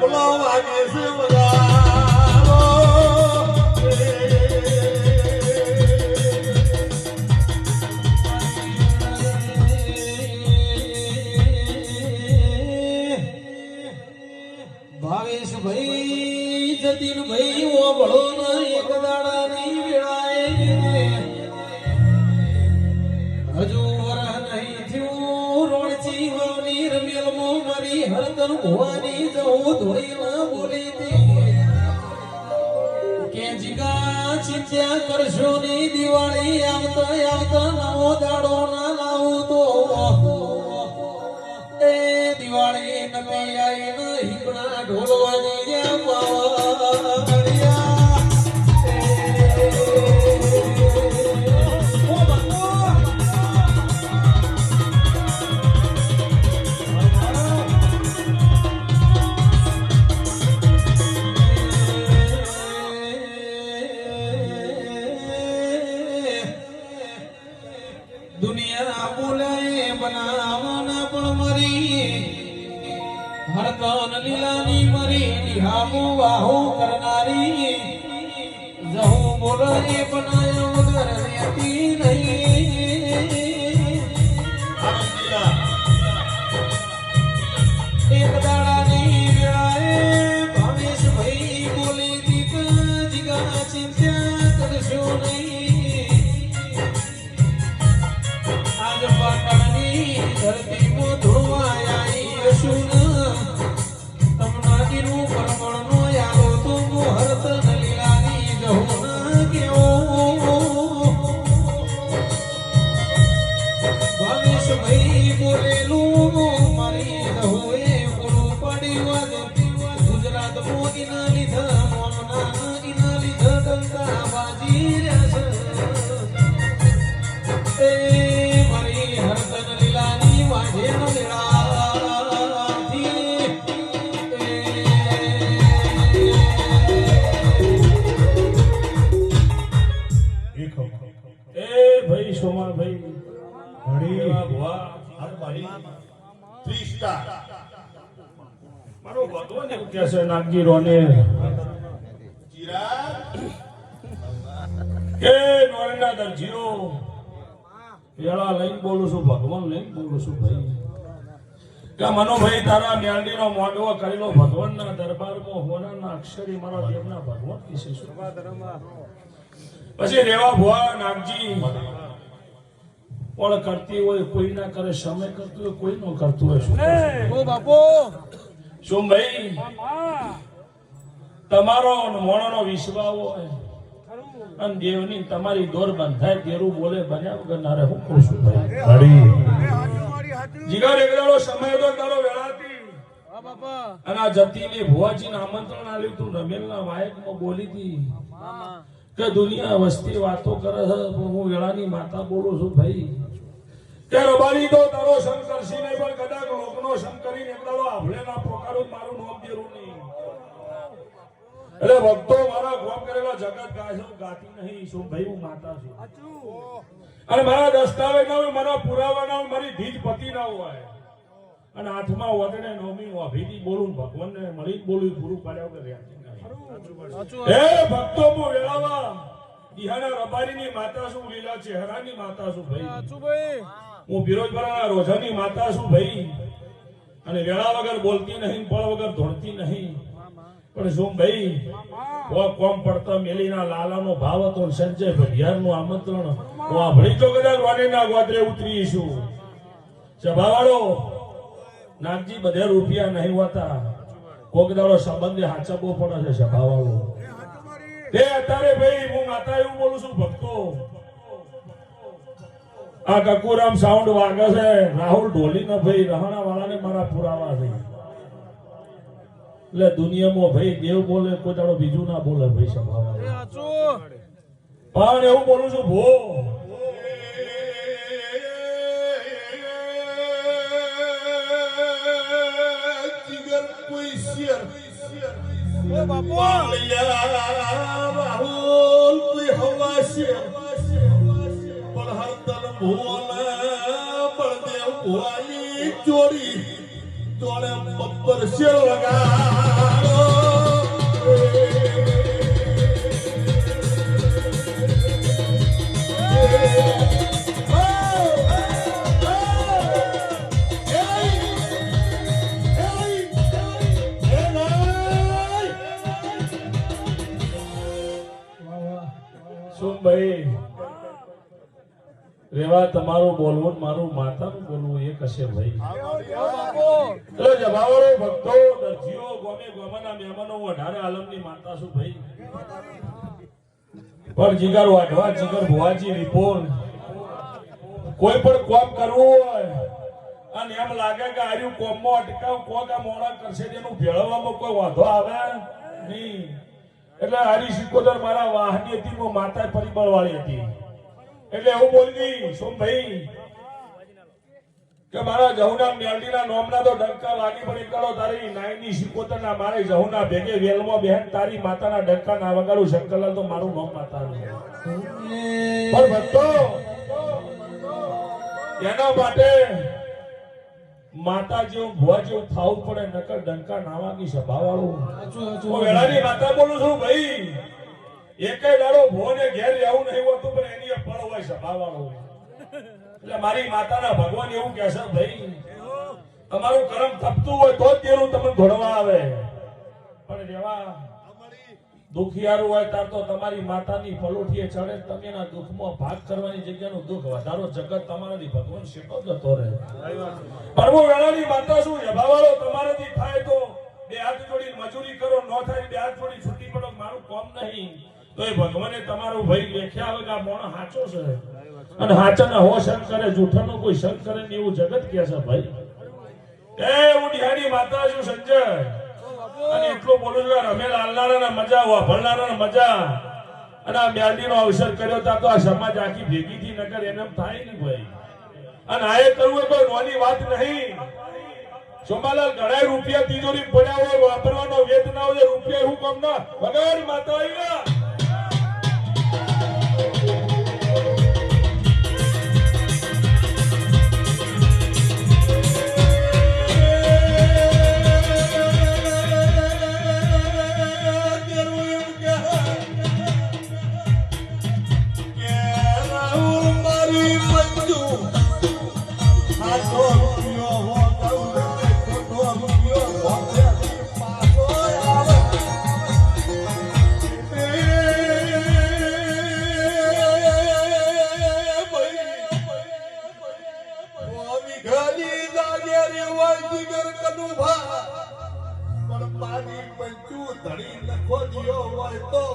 તબલો વાગે છે વગાડો ભાવેશ ભાઈ જતીન ભાઈ ઓ ભળો ના એક દાડા ની વેળાએ હજુ વરહ નહીં થયું રોણચી વાવની રમેલ મો મારી હરતન ભવાની જવું ધોઈ ના બોલી તે કે જીગા ચિંત્યા કરશો ની દિવાળી આવતા આવતા નવો દાડો ના લાવું તો એ દિવાળી નવી આઈ ન હિકણા ઢોલવાની જ્યાં પાવડિયા દુનિયા બોલાય બનાવના પણ મરી હરતન લીલાની મરી નિહામો વાહો કરનારી જહું બોલાય બનાયા વગર રહેતી નહીં એક દાડાની વેળાએ ભાવેશ ભાઈ બોલી દીક જીગા ચિંત્યા કરશો નહીં આજ પાટણની ધરતીમાં ધોવાયા શું તમનાજીનું પરમણનો યાદો તો મુહૂર્ત લીલાની જહું કેવો ભાવેશ ભાઈ બોલેલું મારી જહુએ પૂરું પાડ્યું ગુજરાતમાં ઇના લીધા મોમના ઇના લીધા કંકા બાજી રહ્યા છે મારી હરતન લીલાની વાજે નો ભાઈ સોમા ભાઈ ઘડી વાહ હર ભાઈ 3 સ્ટાર મારો ભગવાન એવું કહે છે નાગજી રોને ચિરાગ એ નોરેના દરજીઓ વેળા લઈને બોલું છું ભગવાન લઈને બોલું છું ભાઈ કે મનો ભાઈ તારા મ્યાંડીનો મોડવો કરેલો ભગવાનના દરબારમાં હોનાના અક્ષરી મારા દેવના ભગવાન વિશે શું પછી રેવા ભુવા નાગજી પણ કરતી હોય કોઈ ના કરે સમય કરતું હોય કોઈ નો કરતું હોય શું ઓ બાપો શું ભાઈ તમારો મોણોનો વિશ્વાસ હોય અને દેવની તમારી દોર બંધાય તેરું બોલે બન્યા વગર નારે હું કહું છું ભાઈ જીગર એકદાડો સમય તો તારો વેળાતી અને આ જતીને ભુવાજીને આમંત્રણ આલ્યું તું રમેલના વાયકમાં બોલી હતી કે દુનિયા વસ્તી વાતો કરે છે પણ હું વેળાની માતા બોલું છું ભાઈ કે રબારી તો તારો શંકરસિંહ ને પણ કદાચ લોકનો શંકરી એકદાડો આભળે ના પોકારું મારું નામ દેરું નહીં એટલે ભક્તો મારા ગોમ કરેલા જગત ગાય ગાતી નહીં શું ભાઈ હું માતા છું અને મારા દસ્તાવેજ ના હોય મારા પુરાવા ના હોય મારી ધીજ પતિ ના હોય અને હાથમાં વદને નોમી અભિથી બોલું ભગવાનને મળી બોલું પૂરું પાડ્યા વગર રહ્યા હે ભક્તો હું વેળાવા દિહાના રબારીની માતા છું લીલા ચહેરાની માતા છું ભાઈ હું બિરોજપરાના રોજાની માતા છું ભાઈ અને વેળા વગર બોલતી નહીં પળ વગર ધોળતી નહીં પણ શું ભાઈ કોમ પડતા મેલીના લાલાનો ભાવ હતો સંજય ભડિયારનું આમંત્રણ હું આભળી તો કદાચ વાણીના ગોત્રે ઉતરીશું સભાવાળો નાગજી બધે રૂપિયા નહીં હોતા કોક દાડો સંબંધે હાચબો પડે છે સભાવાળો તે અત્યારે ભાઈ હું માતા એવું બોલું છું ભક્તો આ કકુરામ સાઉન્ડ વાગે છે રાહુલ ઢોલી ના ભાઈ રહાણા વાળાને મારા પુરાવા છે એટલે દુનિયામાં ભાઈ દેવ બોલે કોઈ દાડો બીજું ના બોલે ભાઈ સભાવાળો પણ એવું બોલું છું ભો કોઈ શેર ઓ બાપુ રાહુલ કોઈ હવા શેર પણ હરતન ભોલે બળદેવ ભોવાની ચોરી જોડે બબ્બર શેર લગાડો શું ભાઈ રેવા તમારું બોલવું ને મારું માતાનું બોલવું એક હશે ભાઈ. એટલે જવાવાળો ભક્તો દરજીઓ ગોમે ગોમાના મહેમાનો હું 18 આલમની માતા છું ભાઈ. પણ જીગર વાઢવા જીગર ભુવાજી રિપોર્ટ કોઈ પણ કોમ કરવું હોય અને એમ લાગે કે આર્યું કોમમાં અટકાવ કોક આ મોડા કરશે તેનું ભેળવવામાં કોઈ વાંધો આવે નહીં. એટલે હારી સિકોદર મારા વાહની હતી, હું માતા પરિબળ વાળી હતી. એટલે એવું બોલી સોમભાઈ કે મારા જહુના મેલડીના નોમના તો ડંકા વાગી પણ એકડો તારી નાઈની સિકોતરના મારે જહુના ભેગે વેલમાં બેન તારી માતાના ડંકા ના વગાડું શંકરલાલ તો મારું નોમ માતાનું. પણ ભક્તો એના માટે માતા જેવું ભુવા જેવું થાવું પડે, નકર ડંકા ના વાગી સભા વાળું. હું વેળાની માતા બોલું છું ભાઈ. એકે દાડો ભોને ઘેર રહેવું નહીં હોતું, પણ એની ફળ હોય સભા વાળો. એટલે મારી માતાના ભગવાન એવું કહે છે ભાઈ, તમારું કર્મ થપતું હોય તો જ તેરું તમને ઘોડવા આવે. પણ જેવા દુખિયારું હોય તાર તો તમારી માતાની પલોઠીએ ચડે, તમે એના દુઃખમાં ભાગ કરવાની જગ્યાનું દુઃખ વધારો જગત તમારાથી ભગવાન શેકો જતો રહે. પણ હું વેળાની માતા છું, એભાવાળો તમારાથી થાય તો બે હાથ જોડી મજૂરી કરો, ન થાય બે હાથ જોડી છૂટી પડો, મારું કામ નહીં. તો એ ભગવાને તમારું ભાઈ દેખ્યા આવે કે આ મોણો સાચો છે અને હાચાના હો સંગ કરે, જૂઠાનો કોઈ સંગ કરે ને એવું જગત કહે છે ભાઈ. એ હું ડિહાની માતા છું સંજય, અને એટલું બોલું છું રમે લાલનારાના મજા, વાભળનારાના મજા. અને આ મ્યાદીનો અવસર કર્યો તા તો આ સમાજ આખી ભેગી થી નગર એને એમ થાય નહીં ભાઈ. અને આ એ કરવું કોઈ નોની વાત નહીં. સોમાલાલ ઘણા રૂપિયા તિજોરી પડ્યા હોય, વાપરવાનો વેત ના હોય, રૂપિયા હું કમ ના વગર માતા આવ્યા. હોય તો